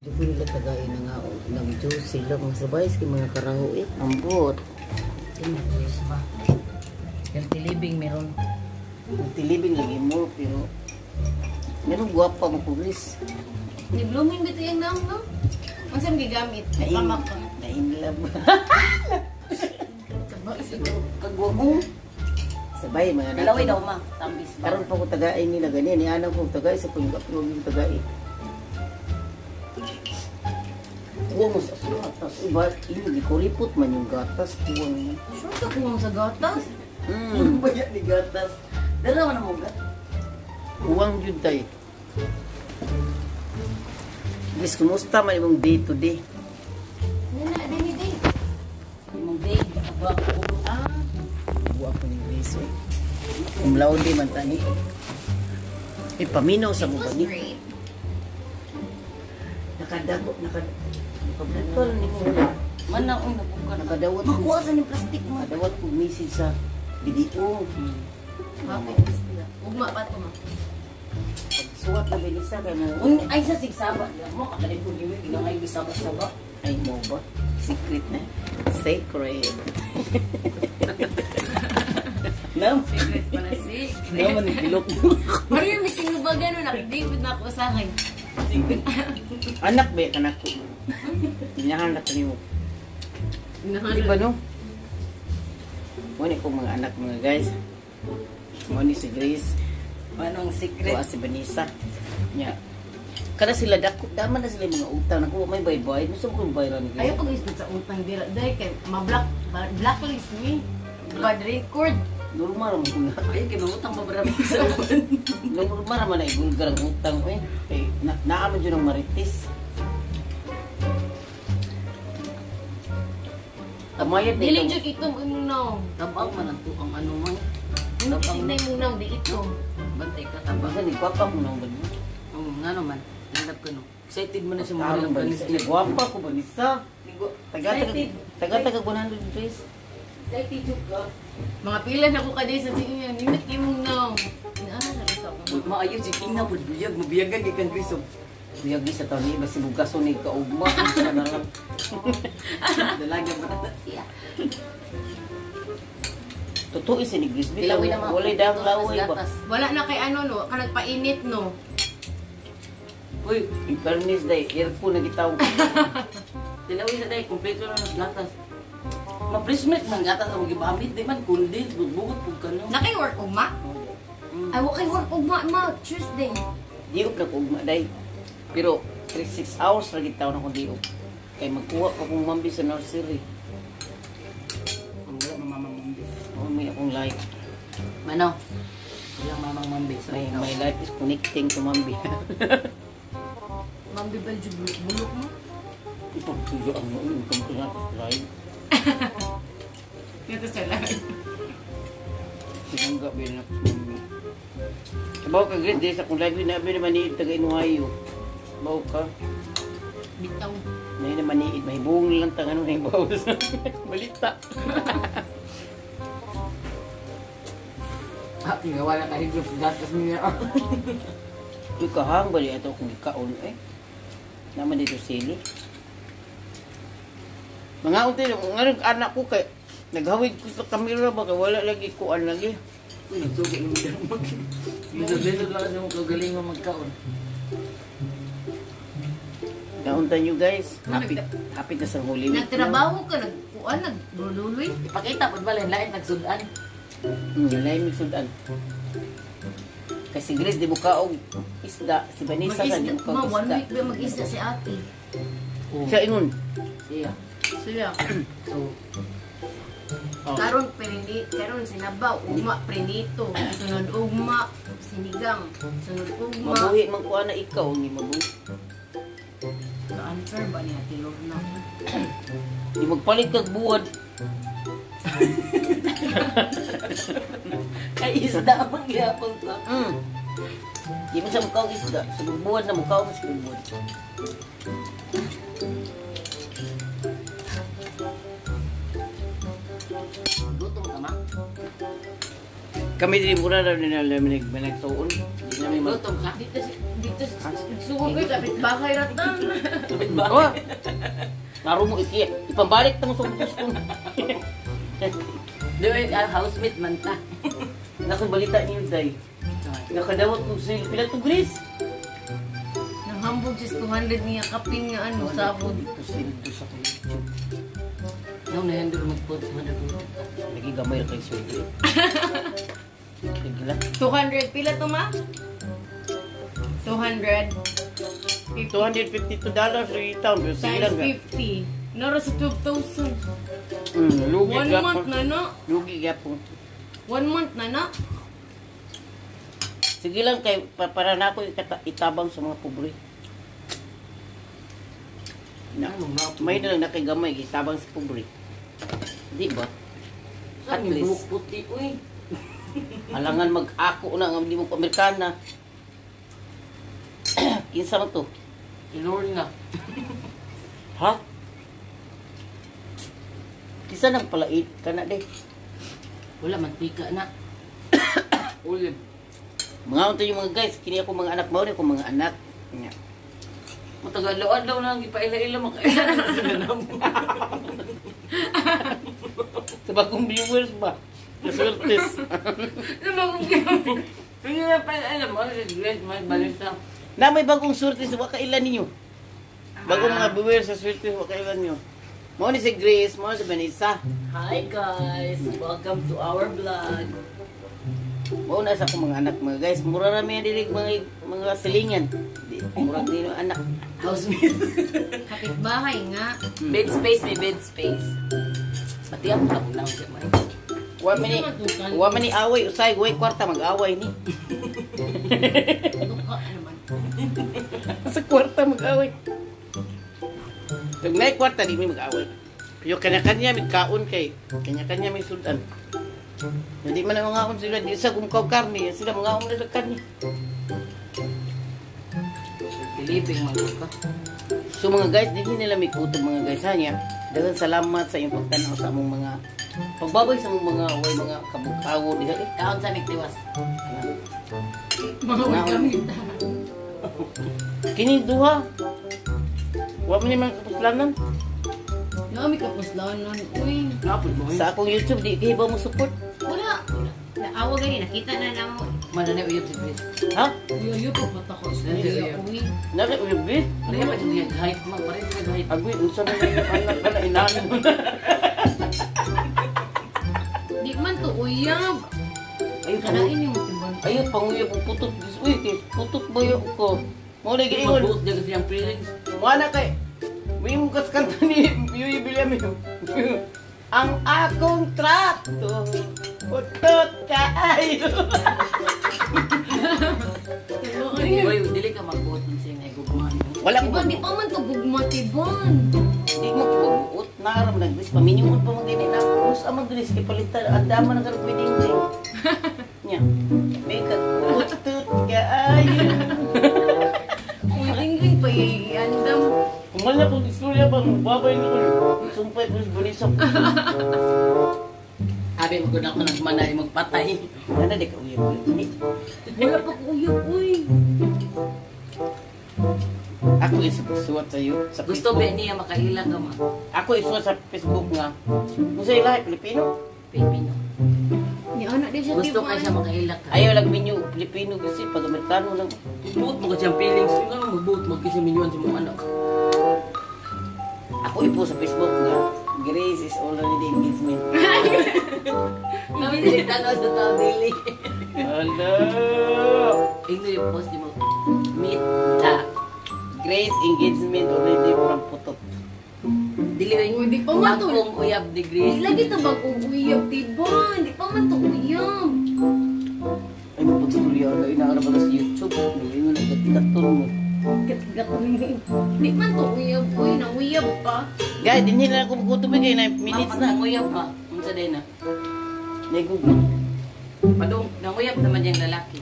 Di ko nila tagain na nga nag-juice sila mga sabay sa mga karaho ambot. Tinapos ba? Healthy living meron. Healthy living lagi mo pero meron guwapa mo pulis. Ni blooming bito yung nang no? Ang saan gigamit? Kamak ka. Nainlab. Sabay siguro. Kagwamo. Sabay mga Dalaway daw ma. Tambis ba? Karon pa ko tagain nila ganyan. Ni anak ko tagay sa pagkapag yung tagay. Kuwang mo sa gatas. Iba, hindi ko ripot man yung gatas. Kuwang mo. Sure ka kung sa gatas? Bayad ni gatas. Dala man mo gat. Kuwang yun tayo. Guys, kumusta man yung day to day? Nana, din. Imong day abak ko. Buwa ko ng reso. Umlaude man tani. Paminaw sa It mukha was ni. great. Nakadabot ni mo. Man na uy nabukan. Nakadawat ko. Makuha sa ni plastic mo. Nakadawat ko message sa video. Happy sila. Ugma pa to ma. Pagsuwat na bilisa kay mo. Uy ay sa sigsaba mo kada ko giwi ginangay bisaba-saba. Ay mo ba? Secret na. Sacred. Nam. Secret pa na si. Naman ni bilok. Pero yung meeting mo ba gano'n? Nakidibid na ako sa akin. Anak ba kanak ko? Inahanap ni mo. Di ba no? Muna ko mga anak mga guys. Muna si Grace. Manong secret. Kuha si Vanessa. Nya. Kada sila dako, daman na sila yung mga utang. Nakuha may bayad. Gusto ko yung bayaran ni Ayaw Grace. pag-isbit sa utang dira. Dahil kay blacklist me. Bad record. Normal mo nga. Ay kinutang pa bara sa uwan. Normal naman na igulgar ang utang ko eh. Naaman dyan ang marites. Tamayad na Dili ito. jud ito mo. Tabang man ang tukang ano man. Hindi mo nang di ito. Bantay ka tabang. Basta ni Papa mo nang ganun. Nga naman. Nandap ka no. Excited mo na siya Tarong mga ba nisa? Guwapa ko ba nisa? Excited. Taga 100 days. Excited ka. Mga pila na ko kaday sa tingin. Nimit kayo mong nang. Nakita ko. Maayo si Ina po biyag. Mabiyagan kay kan Kristo. Biyag sa taon ni basi bugaso ni kaugma. Sana lang. Dalaga mo na siya. Totoo isa ni Grisby. Dilawin naman. Walay dang laway ba? Wala na kay ano no. Ka nagpainit no. Uy, In fairness day, aircon na gitaw. dilawin sa day. Kompleto na ng gatas. Ma-prismet man gatas ang gibamit. Di man kundi. Bugot po ka no. Nakay work ugma? Ay, wakay work ugma ma. Tuesday. Diop na kaugma day. Pero 3-6 hours na gitaw na kung diop. Kaya magkuha pa kong mambi sa nursery. Ang wala mamamang mambi. May akong life. Mano? Walang mamang mambi. So, My life is connecting to mambi. Mambi ba jud bulok mo? Ipagtuyo ang mga income ko na live. Ito sa live. Sinangga ba yun ako sa mambi. Sabaw ka grid sa kung live na ba naman niid taga Inuhayo. Sabaw ka. Bitaw. Ngayon naman niid. Mahibong lang tangan ng bawas. Balita. Tingawa na kahit yung gatas niya. Yung kahang bali ito kung ikaon eh. Naman dito sili. Mga unti, ngayon anak ko kay naghawid ko sa kamera baka wala lagi kuan lagi. Uy, nagsugo ng mag. Minsan lang siya mong kagaling mo magkaon. Naunta nyo guys. Happy na sa Holy Week. Nagtrabaho ka, nagkuan, naglululoy. Ipakita po ba lain nagsudan? Lain may sudan. Kasi Grace di mo kaog isda. Si Vanessa sa di mo Ma, kaog 1 isda. week ba mag-isda si ate? Siya ingon. Siya. Sila. So, Karon sinabaw, ugma, prenito. Sunod ugma, sinigang. Sunod ugma. Mabuhi man kuha na ikaw. Hindi mabuhi. Ka-answer ba niya, tilog na? Di magpalit kag buwad. kay isda man gyapon ka. Di mo sa mukaw isda. Sa buwad na mukaw mas buwad. Gutom ka ma? Kami din muna na namin nagtuon. Hindi namin Gutom ka? Dito, sugod ko, kapit bakay ratan. Oh. Naro mo ipambalik tamo sa butos ko. Doon housemate man ta. Nakabalita niyo day. Nakadawat ko sa pila to Grace. Nahambog just 200 niya kapin nga ano sabon. Ito sildo sa YouTube. Now na-handle mag-put sa mga Lagi gamay kay Sweetie. Tigla. 200 pila to ma? 200. $252 retail. Pero sige lang Times ga. 50. Nara sa 12,000. Lugi 1 gapon. month na na. Lugi gapon. 1 month na na. Sige lang kay para na ako itabang sa mga pobre. Na, may na lang nakigamay itabang sa pobre. Di ba? At At least. least. Puti, uy. Alangan mag-ako na nga di mo ko Amerikana. Kinsa man to? Ilori na. Ha? Kinsa nang palait ka na de? Wala, mantika na. Olive. Mga unta yung mga guys, kini ako mga anak mo ni ako mga anak. Nya. Matagal-lawan daw nang ipaila-ila makaila na sila namo. Sa bagong viewers ba? Kasultis. Hindi na pa alam mo, regret, may balita. Na may bagong surtis wa kailan ninyo. Bagong mga viewers sa surtis wa kailan niyo. Mo ni si Grace, mo si Vanessa. Hi guys, welcome to our vlog. Mo na sa akong mga anak mga guys, mura ra mi dili mga silingan. Di mura dino anak. Housemate. Kapitbahay nga. Bed space, may bed space. Pati ako na siya man. Wa man ni away usay way kwarta mag-away ni. Luka naman. Sa kwarta mag-away. Pag may kwarta, di may mag-away. Pero kanya-kanya may kaon kay. Kanya-kanya may sultan. Hindi man ang mga sila, di sa kumkaw karni. Sila mga nila karni. Piliping mga ka. So mga guys, di nila may kutob mga guys. Hanya, dagan salamat sa iyong pagtanaw sa among mga pagbabay sa among mga away, mga kabugkawo. Kaon sa miktiwas. Mga gamit. Kini duha. Wa man ni mga kapuslanan. Nami kapuslanan. Uy. Kapit mo. Sa akong YouTube, di kayo ba mo support? Wala. Naawa gani. Nakita na namo. Mananay uyab si Chris. Ha? Yuyo po patakos. Uy. Nari, uyabi? Pareha pa siya hype man. Pareha siya hype. Agwi, unsa na yung anak ka na inanin mo. Di man to uyab. Ayun, Kanain yung matiban. ayun, panguyab ang putot. Uy, kay putot ba yun ko? Mo na giingon. Mag-boost niya kasi ang feelings. Wala kay. May mong kanta ni Yuyi William yun. Ang akong trato, putot kaayo. Uy, dili ka mag-boost ng siya na gugmaan. Wala Tiban, di ko. pa man to gugma, tiban. Di mo kibabuot. Nakaram nag-gris. Paminimon pa mag-gini na. Kus ang mag-gris. Kipalitan. Ang dama na karong pwedeng rin. Nya. May putot kaayo. Pwedeng rin pa i-andam. Kumal na kung istorya ba, babay na ko. Sumpay ko sa Bonisa. Sabi mo kung ako nagmanay magpatay. Ano di ka uyab? Wala pa ko uyab, uy. Ako isuwat sa iyo. Sa Gusto ba niya makaila ka ma? Ako isuwat sa Facebook nga. Kung sa ilahe, Pilipino. Pilipino. Ni anak din siya, Gusto tiban. ka siya makaila ka. Ayaw lang minyo Pilipino kasi pag Amerikano lang. Buot mo ka siyang feelings. Yung ano mag-buot magkisi minyuan sa mga anak. Ako ipo sa Facebook nga. Grace is already engagement. Kami nilita na sa tabili. Hello! Ingno yung post mo. Meet the. Grace engagement already from putot. Dili Uy, di pa man to. Akong uyab degrees. Lagi to bag uyab, tiban. Di pa man to uyab. Ay, mapag-storya na inaarap na sa YouTube. Hindi mo nagkatigaton mo. Di man to uyab, uy. Nauyab pa. Guys, din nila ako magkutubig eh. 9 minutes na. Nanguyab ka. Unsa din na. Nagugod. Padong, nanguyab naman yung lalaki.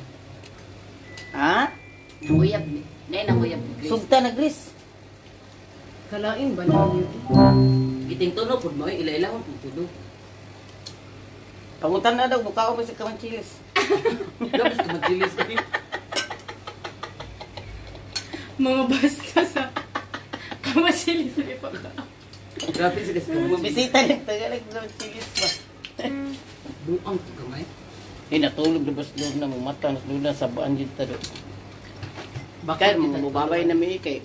Ha? Nanguyab ni. Nay nanguyab degrees. Sugta na Grace. Kalain ba na yun? Giting tuno pud mo ila-ila ko tudo. Pangutan na daw, buka ko pa sa kamanchilis. Dapat ka magdilis ka. Mga basta sa Masilis ni pa ka. Grabe sila sa Mabisita ng Tagalog na silis ba? buang gamay. Natulog na bas doon na mata na doon na sa baan dito doon. Bakit Kaya mga mababay na may kay.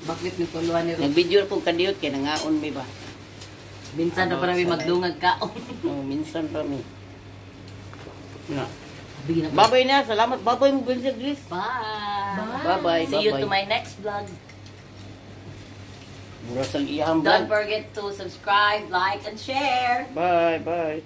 Bakit ni tuluan ni Ro? Nag-video kong kadiyot kay nangaon may ba? Minsan na parang may magdungag kaon. Minsan pa may. Na. Bigyan na. Babay na, salamat. Babay mo Vincent Gris. Bye. Bye-bye. See you to Bye-bye. my next vlog. Mura sa iyahang Don't vlog. forget to subscribe, like, and share. Bye, bye.